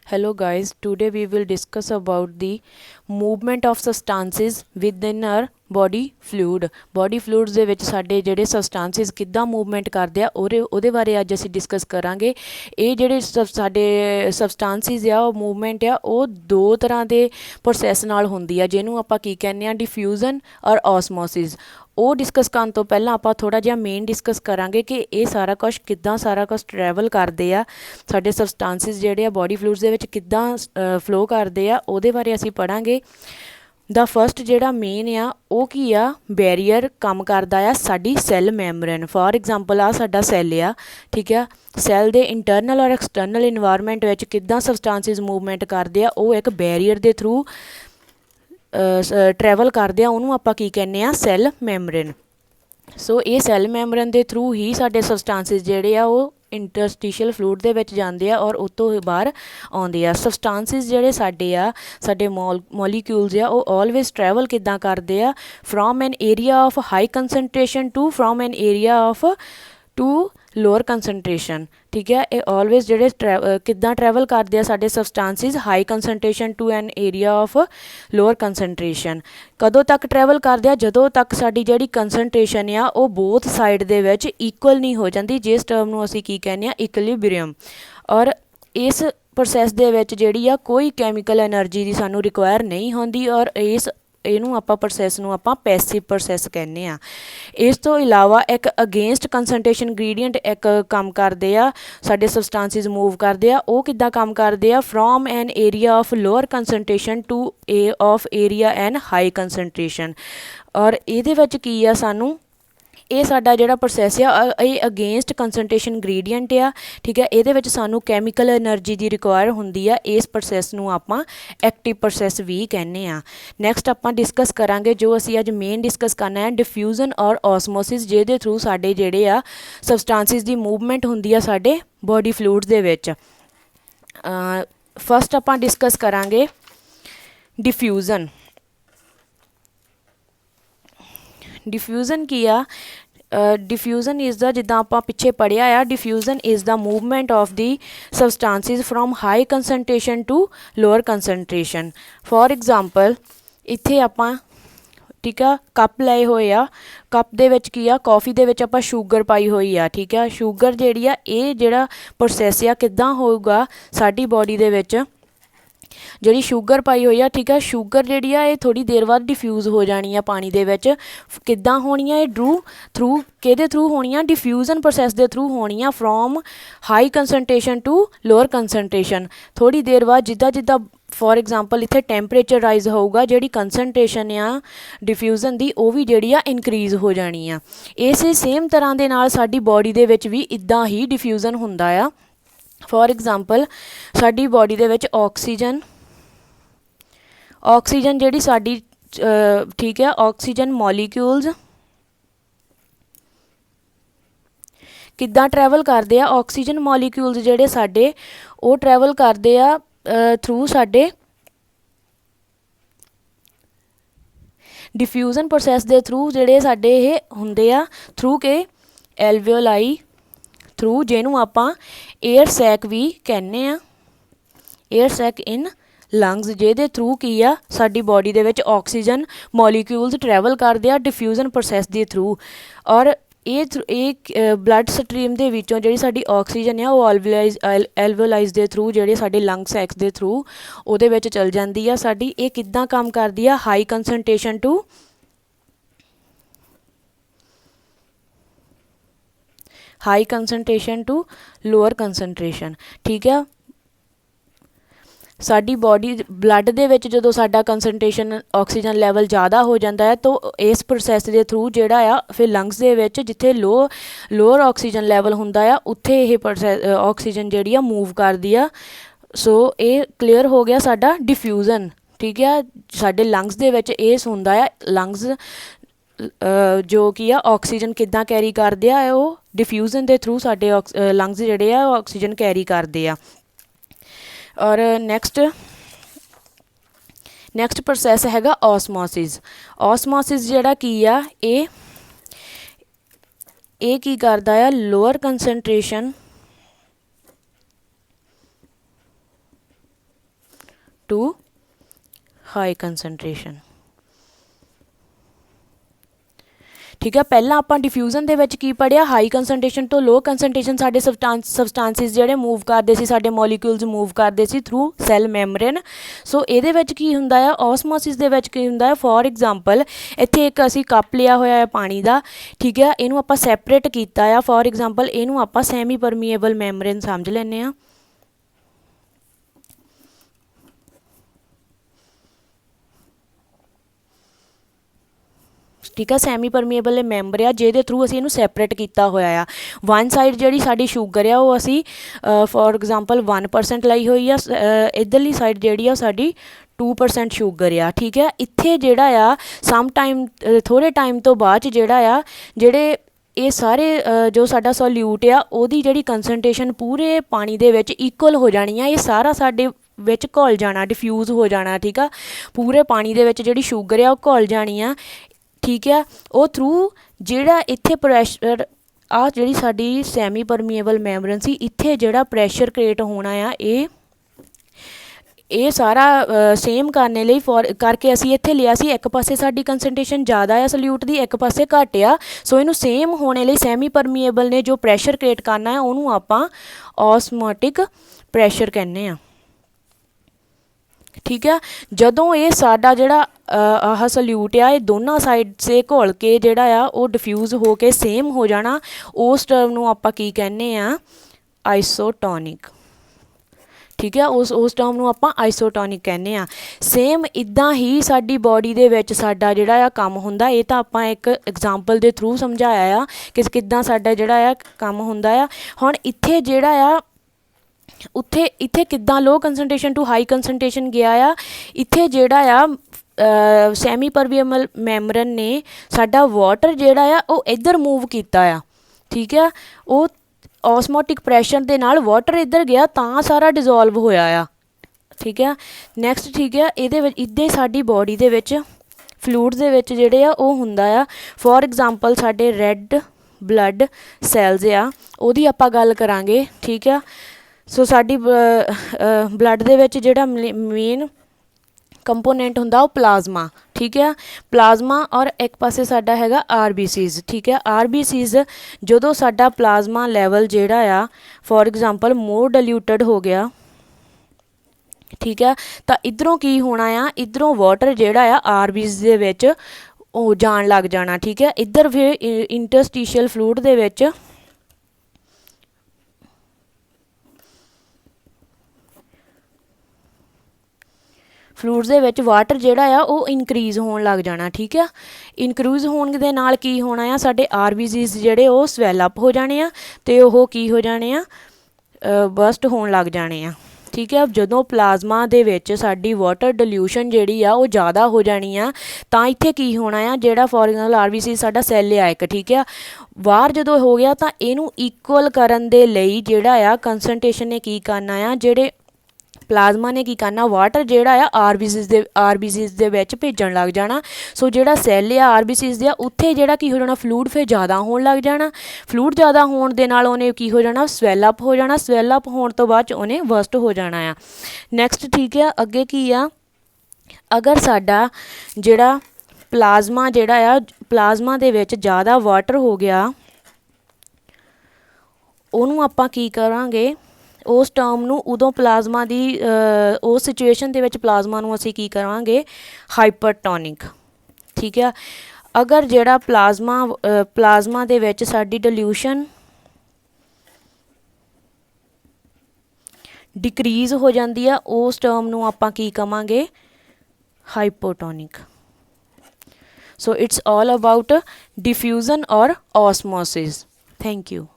Hello guys, today we will discuss about the movement of substances within our body fluid. Body fluids ਦੇ ਵਿੱਚ ਸਾਡੇ ਜਿਹੜੇ substances ਕਿੱਦਾਂ movement ਕਰਦੇ ਆ ਉਹਦੇ ਬਾਰੇ ਅੱਜ ਅਸੀਂ ਡਿਸਕਸ ਕਰਾਂਗੇ। ਇਹ ਜਿਹੜੇ ਸਾਡੇ substances ਆ ਉਹ movement ਆ ਉਹ ਦੋ ਤਰ੍ਹਾਂ ਦੇ ਪ੍ਰੋਸੈਸ ਨਾਲ ਹੁੰਦੀ ਆ, ਜਿਹਨੂੰ ਆਪਾਂ ਕੀ ਕਹਿੰਦੇ ਆ, ਡਿਫਿਊਜ਼ਨ ਔਰ ਓਸਮੋਸਿਸ। ਉਹ ਡਿਸਕਸ ਕਰਨ ਤੋਂ ਪਹਿਲਾਂ ਆਪਾਂ ਥੋੜ੍ਹਾ ਜਿਹਾ ਮੇਨ ਡਿਸਕਸ ਕਰਾਂਗੇ ਕਿ ਇਹ ਸਾਰਾ ਕੁਛ ਕਿੱਦਾਂ ਸਾਰਾ ਕੁਛ ਟਰੈਵਲ ਕਰਦੇ ਆ, ਸਾਡੇ ਸਬਸਟੈਂਸਿਸ ਜਿਹੜੇ ਆ ਬੋਡੀ ਫਲੂਇਡਸ ਦੇ ਵਿੱਚ ਕਿੱਦਾਂ ਫਲੋ ਕਰਦੇ ਆ, ਉਹਦੇ ਬਾਰੇ ਅਸੀਂ ਪੜ੍ਹਾਂਗੇ। ਦਾ ਫਸਟ ਜਿਹੜਾ ਮੇਨ ਆ ਉਹ ਕੀ ਆ, ਬੈਰੀਅਰ ਕੰਮ ਕਰਦਾ ਆ ਸਾਡੀ ਸੈੱਲ ਮੈਂਬਰੇਨ। ਫੋਰ ਐਗਜ਼ਾਮਪਲ ਆ ਸਾਡਾ ਸੈੱਲ ਆ, ਠੀਕ ਆ। ਸੈੱਲ ਦੇ ਇੰਟਰਨਲ ਔਰ ਐਕਸਟਰਨਲ ਇਨਵਾਇਰਮੈਂਟ ਵਿੱਚ ਕਿੱਦਾਂ ਸਬਸਟੈਂਸਿਸ ਮੂਵਮੈਂਟ ਕਰਦੇ ਆ, ਉਹ ਇੱਕ ਬੈਰੀਅਰ ਦੇ ਥਰੂ ਟਰੈਵਲ ਕਰਦੇ ਆ, ਉਹਨੂੰ ਆਪਾਂ ਕੀ ਕਹਿੰਦੇ ਆ, ਸੈੱਲ ਮੈਂਬਰੇਨ। ਸੋ ਇਹ ਸੈੱਲ ਮੈਂਬਰੇਨ ਦੇ ਥਰੂ ਹੀ ਸਾਡੇ ਸਬਸਟੈਂਸਿਸ ਜਿਹੜੇ ਆ ਉਹ ਇੰਟਰਸਟੀਸ਼ੀਅਲ ਫਲੂਇਡ ਦੇ ਵਿੱਚ ਜਾਂਦੇ ਆ ਔਰ ਉਹ ਤੋਂ ਬਾਹਰ ਆਉਂਦੇ ਆ। ਸਬਸਟੈਂਸਿਸ ਜਿਹੜੇ ਸਾਡੇ ਮੋਲੀਕਿਊਲਸ ਆ ਉਹ ਆਲਵੇਜ਼ ਟਰੈਵਲ ਕਿੱਦਾਂ ਕਰਦੇ ਆ, from an area of high concentration to from an area of to lower concentration, ਠੀਕ ਹੈ। ਇਹ ਆਲਵੇਜ਼ ਜਿਹੜੇ ਕਿੱਦਾਂ ਟਰੈਵਲ ਕਰਦੇ ਆ ਸਾਡੇ substances, high concentration to an area of lower concentration. ਕਦੋਂ ਤੱਕ ਟਰੈਵਲ ਕਰਦੇ ਆ, ਜਦੋਂ ਤੱਕ ਸਾਡੀ ਜਿਹੜੀ ਕੰਸਨਟ੍ਰੇਸ਼ਨ ਆ ਉਹ ਬੋਥ ਸਾਈਡ ਦੇ ਵਿੱਚ ਇਕੁਅਲ ਨਹੀਂ ਹੋ ਜਾਂਦੀ, ਜਿਸ ਟਰਮ ਨੂੰ ਅਸੀਂ ਕੀ ਕਹਿੰਦੇ ਆ, ਇਕੁਇਲਿਬਰੀਅਮ। ਔਰ ਇਸ ਪ੍ਰੋਸੈਸ ਦੇ ਵਿੱਚ ਜਿਹੜੀ ਆ ਕੋਈ ਕੈਮੀਕਲ ਐਨਰਜੀ ਦੀ ਸਾਨੂੰ ਰਿਕੁਆਇਰ ਨਹੀਂ ਹੁੰਦੀ, ਔਰ ਇਹਨੂੰ ਆਪਾਂ ਪ੍ਰੋਸੈਸ ਨੂੰ ਆਪਾਂ ਪੈਸਿਵ ਪ੍ਰੋਸੈਸ ਕਹਿੰਦੇ ਆ। ਇਸ ਤੋਂ ਇਲਾਵਾ ਇੱਕ ਅਗੇਂਸਟ ਕੰਸਨਟ੍ਰੇਸ਼ਨ ਗ੍ਰੇਡੀਐਂਟ ਇੱਕ ਕੰਮ ਕਰਦੇ ਆ, ਸਾਡੇ ਸਬਸਟੈਂਸਿਸ ਮੂਵ ਕਰਦੇ ਆ। ਉਹ ਕਿੱਦਾਂ ਕੰਮ ਕਰਦੇ ਆ, from an area of lower concentration to area an high concentration. ਔਰ ਇਹਦੇ ਵਿੱਚ ਕੀ ਆ, ਸਾਨੂੰ ਇਹ ਸਾਡਾ ਜਿਹੜਾ ਪ੍ਰੋਸੈਸ ਆ ਇਹ ਅਗੇਂਸਟ ਕੰਸਨਟ੍ਰੇਸ਼ਨ ਗ੍ਰੇਡੀਐਂਟ ਆ, ਠੀਕ ਹੈ। ਇਹਦੇ ਵਿੱਚ ਸਾਨੂੰ ਕੈਮੀਕਲ ਐਨਰਜੀ ਦੀ ਰਿਕੁਆਇਰ ਹੁੰਦੀ ਆ। ਇਸ ਪ੍ਰੋਸੈਸ ਨੂੰ ਆਪਾਂ ਐਕਟਿਵ ਪ੍ਰੋਸੈਸ ਵੀ ਕਹਿੰਦੇ ਆ। ਨੈਕਸਟ ਆਪਾਂ ਡਿਸਕਸ ਕਰਾਂਗੇ, ਜੋ ਅਸੀਂ ਅੱਜ ਮੇਨ ਡਿਸਕਸ ਕਰਨਾ ਹੈ, ਡਿਫਿਊਜ਼ਨ ਔਰ ਓਸਮੋਸਿਸ, ਜਿਹਦੇ ਥਰੂ ਸਾਡੇ ਜਿਹੜੇ ਆ ਸਬਸਟੈਂਸਿਸ ਦੀ ਮੂਵਮੈਂਟ ਹੁੰਦੀ ਆ ਸਾਡੇ ਬੋਡੀ ਫਲੂਇਡਸ ਦੇ ਵਿੱਚ। ਫਸਟ ਆਪਾਂ ਡਿਸਕਸ ਕਰਾਂਗੇ ਡਿਫਿਊਜ਼ਨ। ਡਿਫਿਊਜ਼ਨ ਕੀ ਆ, ਡਿਫਿਊਜ਼ਨ ਇਜ਼ ਦਾ, ਜਿੱਦਾਂ ਆਪਾਂ ਪਿੱਛੇ ਪੜ੍ਹਿਆ ਆ, diffusion is the movement of the substances from high concentration to lower concentration. For example ਇੱਥੇ ਆਪਾਂ, ਠੀਕ ਆ, ਕੱਪ ਲਏ ਹੋਏ ਆ, ਕੱਪ ਦੇ ਵਿੱਚ ਕੀ ਆ, ਕੌਫੀ ਦੇ ਵਿੱਚ ਆਪਾਂ ਸ਼ੂਗਰ ਪਾਈ ਹੋਈ ਆ, ਠੀਕ ਆ। ਸ਼ੂਗਰ ਜਿਹੜੀ ਆ, ਇਹ ਜਿਹੜਾ ਪ੍ਰੋਸੈਸ ਆ ਕਿੱਦਾਂ ਹੋਊਗਾ ਸਾਡੀ ਬੋਡੀ ਦੇ ਵਿੱਚ, ਜਿਹੜੀ ਸ਼ੂਗਰ ਪਾਈ ਹੋਈ ਆ, ਠੀਕ ਆ, ਸ਼ੂਗਰ ਜਿਹੜੀ ਆ ਇਹ ਥੋੜ੍ਹੀ ਦੇਰ ਬਾਅਦ ਡਿਫਿਊਜ਼ ਹੋ ਜਾਣੀ ਆ ਪਾਣੀ ਦੇ ਵਿੱਚ। ਕਿੱਦਾਂ ਹੋਣੀ ਆ ਇਹ, ਥਰੂ ਕਿਹਦੇ ਥਰੂ ਹੋਣੀ ਆ, ਡਿਫਿਊਜ਼ਨ ਪ੍ਰੋਸੈਸ ਦੇ ਥਰੂ ਹੋਣੀ ਆ, from high concentration to lower ਕੰਸਨਟ੍ਰੇਸ਼ਨ। ਥੋੜ੍ਹੀ ਦੇਰ ਬਾਅਦ ਜਿੱਦਾਂ ਜਿੱਦਾਂ ਫੋਰ ਐਗਜ਼ਾਮਪਲ ਇੱਥੇ ਟੈਂਪਰੇਚਰ ਰਾਈਜ਼ ਹੋਊਗਾ, ਜਿਹੜੀ ਕੰਸਨਟ੍ਰੇਸ਼ਨ ਆ ਡਿਫਿਊਜ਼ਨ ਦੀ ਉਹ ਵੀ ਜਿਹੜੀ ਆ ਇਨਕਰੀਜ਼ ਹੋ ਜਾਣੀ ਆ। ਇਸੇ ਸੇਮ ਤਰ੍ਹਾਂ ਦੇ ਨਾਲ ਸਾਡੀ ਬੋਡੀ ਦੇ ਵਿੱਚ ਵੀ ਇੱਦਾਂ ਹੀ ਡਿਫਿਊਜ਼ਨ ਹੁੰਦਾ ਆ। ਫੋਰ ਐਗਜ਼ਾਮਪਲ ਸਾਡੀ ਬੋਡੀ ਦੇ ਵਿੱਚ ਆਕਸੀਜਨ ਜਿਹੜੀ ਸਾਡੀ, ਠੀਕ ਹੈ, ਆਕਸੀਜਨ ਮੋਲੀਕਿਊਲਸ ਕਿੱਦਾਂ ਟਰੈਵਲ ਕਰਦੇ ਆ, ਆਕਸੀਜਨ ਮੋਲੀਕਿਊਲਸ ਜਿਹੜੇ ਸਾਡੇ ਉਹ ਟਰੈਵਲ ਕਰਦੇ ਆ ਥਰੂ ਸਾਡੇ ਡਿਫਿਊਜ਼ਨ ਪ੍ਰੋਸੈਸ ਦੇ ਥਰੂ, ਜਿਹੜੇ ਸਾਡੇ ਇਹ ਹੁੰਦੇ ਆ ਥਰੂ ਕੇ ਐਲਵੀਓਲਾਈ ਥਰੂ, ਜਿਹਨੂੰ ਆਪਾਂ ਏਅਰ ਸੈਕ ਵੀ ਕਹਿੰਦੇ ਆ, ਏਅਰ ਸੈਕ ਇਨ ਲੰਗਸ, ਜਿਹਦੇ ਥਰੂ ਕੀ ਆ ਸਾਡੀ ਬੋਡੀ ਦੇ ਵਿੱਚ ਆਕਸੀਜਨ ਮੋਲੀਕਿਊਲਸ ਟਰੈਵਲ ਕਰਦੇ ਆ ਡਿਫਿਊਜ਼ਨ ਪ੍ਰੋਸੈਸ ਦੇ ਥਰੂ। ਔਰ ਇਹ ਬਲੱਡ ਸਟਰੀਮ ਦੇ ਵਿੱਚੋਂ ਜਿਹੜੀ ਸਾਡੀ ਆਕਸੀਜਨ ਆ ਉਹ ਐਲਵੀਓਲਾਈਜ਼ ਦੇ ਥਰੂ, ਜਿਹੜੇ ਸਾਡੇ ਲੰਗ ਸੈਕਸ ਦੇ ਥਰੂ ਉਹਦੇ ਵਿੱਚ ਚਲ ਜਾਂਦੀ ਆ ਸਾਡੀ। ਇਹ ਕਿੱਦਾਂ ਕੰਮ ਕਰਦੀ ਆ, high concentration to lower concentration, ਠੀਕ ਆ। ਸਾਡੀ ਬੋਡੀ ਬਲੱਡ ਦੇ ਵਿੱਚ ਜਦੋਂ ਸਾਡਾ ਕੰਸਨਟ੍ਰੇਸ਼ਨ ਆਕਸੀਜਨ ਲੈਵਲ ਜ਼ਿਆਦਾ ਹੋ ਜਾਂਦਾ ਹੈ ਤਾਂ ਇਸ ਪ੍ਰੋਸੈਸ ਦੇ ਥਰੂ ਜਿਹੜਾ ਆ ਫਿਰ ਲੰਗਸ ਦੇ ਵਿੱਚ ਜਿੱਥੇ ਲੋਅਰ ਆਕਸੀਜਨ ਲੈਵਲ ਹੁੰਦਾ ਆ, ਉੱਥੇ ਇਹ ਆਕਸੀਜਨ ਜਿਹੜੀ ਆ ਮੂਵ ਕਰਦੀ ਆ। ਸੋ ਇਹ ਕਲੀਅਰ ਹੋ ਗਿਆ ਸਾਡਾ ਡਿਫਿਊਜ਼ਨ, ਠੀਕ ਆ। ਸਾਡੇ ਲੰਗਸ ਦੇ ਵਿੱਚ ਇਹ ਹੁੰਦਾ ਆ, ਲੰਗਸ ਜੋ ਕੀ ਆ ਆਕਸੀਜਨ ਕਿੱਦਾਂ ਕੈਰੀ ਕਰਦੇ ਆ, ਉਹ ਡਿਫਿਊਜ਼ਨ ਦੇ ਥਰੂ ਸਾਡੇ ਲੰਗਸ ਜਿਹੜੇ ਆ ਆਕਸੀਜਨ ਕੈਰੀ ਕਰਦੇ ਆ। ਔਰ ਨੈਕਸਟ ਪ੍ਰੋਸੈਸ ਹੈਗਾ ਓਸਮੋਸਿਸ। ਓਸਮੋਸਿਸ ਜਿਹੜਾ ਕੀ ਆ, ਇਹ ਕੀ ਕਰਦਾ ਆ, ਲੋਅਰ ਕੰਸਨਟ੍ਰੇਸ਼ਨ टू हाई कंसनट्रेशन। ठीक है, पहला आपां डिफ्यूजन दे विच की पढ़िया, हाई कंसनट्रेशन तो लो कंसनट्रेशन साडे सबसटांसिस जिहड़े मूव करदे सी, साडे मॉलीक्यूल्स मूव करदे सी थ्रू सैल मैमब्रेन। सो इहदे विच की हुंदा है, ऑसमोसिस दे विच की हुंदा है, फॉर एग्जाम्पल इत्थे एक असीं कप लिया होया है पानी दा, ठीक है, इहनूं आपां सैपरेट कीता आ, फॉर एग्जाम्पल इहनूं आपां सैमी परमीएबल मैमब्रेन समझ लैंदे आ। ठीक है, सैमी परमीएबल मैंबर आ जिहदे थ्रू असीं इहनूं सैपरेट कीता होया आ। वन साइड जिहड़ी साडी शुगर आ वो असीं फॉर एग्जाम्पल 1% लाई होई आ, इधरली साइड जिहड़ी आ साडी 2% शुगर आ। ठीक है, इत्थे जिहड़ा आ सम टाइम थोड़े टाइम तो बाद जिहड़ा आ जिहड़े ये सारे जो साडा सोल्यूट आ ओहदी जिहड़ी कंसनट्रेशन पूरे पानी दे विच इक्वल हो जानी आ, ये सारा साडे विच घुल जाना, डिफ्यूज़ हो जाना। ठीक है, पूरे पानी दे विच जिहड़ी शुगर आ वो घुल जानी आ। ठीक है, वो थ्रू जिहड़ा इत्थे प्रैशर आ जिहड़ी साडी सैमी परमीएबल मैमब्रेन सी, इत्थे जिहड़ा प्रैशर क्रिएट होना आ ये सारा सेम करने लई फॉर करके असीं इत्थे लिया सी, एक पासे साडी कंसनट्रेशन ज़्यादा आ सल्यूट दी, एक पासे घट आ। सो इनू सेम होने लई सैमी परमीएबल ने जो प्रैशर क्रिएट करना है उन्होंने आपां ऑसमोटिक प्रैशर कहने आ। ठीक है, जदों ये साडा जिहड़ा आह सल्यूट आ ये दोनों साइड से घुल के जिहड़ा आ वो डिफ्यूज़ हो के सेम हो जाना, उस टर्म नूं आपां की कहने आ आइसोटोनिक। ठीक है, उस टर्म नूं आपां आइसोटोनिक कहने आ। सेम इदां ही साडी बॉडी दे विच साडा जिहड़ा आ काम हुंदा, ये तां आपां एक एग्जाम्पल दे थ्रू समझाया आ कि किदां साडा जिहड़ा आ काम हुंदा आ। हुण इत्थे जिहड़ा आ उत्थे इत्थे किदां low concentration to high concentration गया आ, इत्थे जिहड़ा आ सैमी परमीएबल मैमब्रेन ने साडा वाटर जिहड़ा आ वो इधर मूव कीता आ। ठीक है, वो ऑसमोटिक प्रैशर दे नाल वाटर इधर गया तां सारा डिजोल्व होया आ। ठीक है, नैक्सट ठीक है, इहदे विच इदां ही साडी बॉडी दे विच फ्लूइड दे विच जिहड़े आ वो हुंदा आ, फॉर एग्जाम्पल साडे रैड ब्लड सैल्स आ ओहदी आपां गल करांगे। ठीक है, सो साडी ब्लड दे विच जिहड़ा मेन कंपोनेंट हुंदा वो प्लाज्मा। ठीक है, प्लाज्मा और एक पासे साडा हैगा RBCs। ठीक है, RBCs जदों साडा प्लाज्मा लैवल जिहड़ा आ फॉर एग्जाम्पल मोर डाइल्यूटेड हो गया, ठीक है, तो इधरों की होना आ, इधरों वाटर जिहड़ा आ RBCs दे विच ओ जान लग जाना। ठीक है, इधर फिर interstitial fluid they which fluids they which water जिहड़ा आ वो इनक्रीज़ होण लग जाना। ठीक है, इनक्रीज़ होण दे नाल की होना आ साडे RBCs जिहड़े वो स्वैल अप हो जाने आ ते ओह की हो जाने आ बस्ट होण लग जाने आ। ठीक है, जदों प्लाज्मा दे विच साडी वाटर डिल्यूशन जिहड़ी आ वो ज़्यादा हो जानी आ तां इत्थे की होना आ जिहड़ा फॉर एग्जाम्पल RBC साडा सैल आ एक, ठीक है, बाहर जदों हो गया तां इहनूं इक्वल करन दे लई जिहड़ा आ कंसनट्रेशन ने की करना आ, जिहड़े प्लाज्मा ने की करना वाटर जिहड़ा आ RBCs दे विच भेजण लग जाना। सो जिहड़ा सैल आ RBCs दे उत्थे जिहड़ा की हो जाना फ्लूइड फिर ज़्यादा होण लग जाना, फ्लूइड ज़्यादा होण दे नाल उहने की हो जाना स्वैल अप हो जाना, स्वैल अप होण तो बाद उहने बस्ट हो जाना आ। नैक्सट ठीक है, अगे की आ अगर साडा जिहड़ा प्लाज्मा जिहड़ा आ प्लाज्मा दे विच ज़्यादा वाटर हो गया उहनूं आपां की करांगे उस टर्म नूं उदों प्लाज्मा दी उस सिचुएशन दे विच प्लाज्मा नूं असीं की करांगे हाइपरटोनिक। ठीक है, अगर जिहड़ा प्लाज्मा दे विच साडी डिल्यूशन डिक्रीज़ हो जाती है उस टर्म नूं आपां की कवांगे hypotonic. So it's all about diffusion और ऑसमोसिस। Thank you.